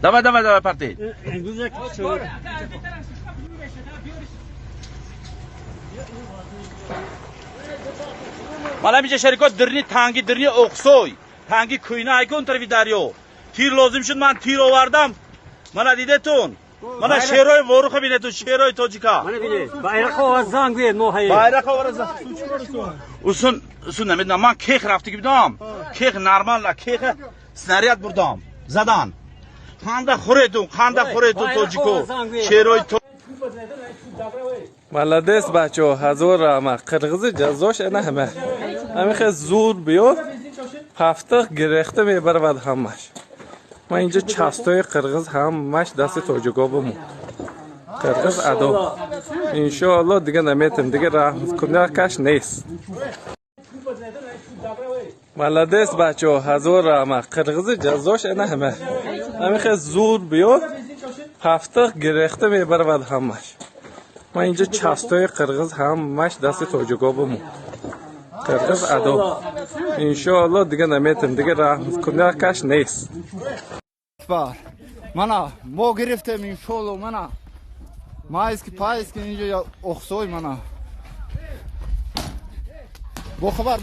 Давай, парти. Мана миҷа шарикот дирни танги дирни оқсой. Танги кӯйна айкон тарафи дарё. Тир лозим шуд, ман тир овардам. Мана дидетун? Мана шерои ворухо бинетун, шерои тоҷика. Мана биде. Байрақ овард занг бед ноҳае. Байрақ овард занг. Усун намедонам, ман кех рафтиги будам. Кех нормалла, кех снаряд бурдам. Задан. Қанда хуретун тоҷико. Шерои то. Молодец, бачо, ҳазор рама. Қирғизи ҷазош ана ҳама. Ҳамихе зур биёр. Ҳафта гирехта мебарвад ҳамаш. Ман инҷа частои қирғиз ҳамаш дасти тоҷико бумон. Қирғиз адо. Иншоалло дига наметем, дига раҳмкунакаш нест. Молодец, бачо, ҳазор рама. Қирғизи ҷазош ана ҳама. Ҳамихе зур биёр. Ҳафта гирехта мебарвад ҳамаш. Ман инҷа частои қирғиз ҳамаш дасти тоҷико бумон. Қирғиз адо. Иншоалло дига наметем, дига раҳмкунакаш нест. Мана мо гирифтем иншоалло, мана майски пайски инҷа оқсой мана. Бохабар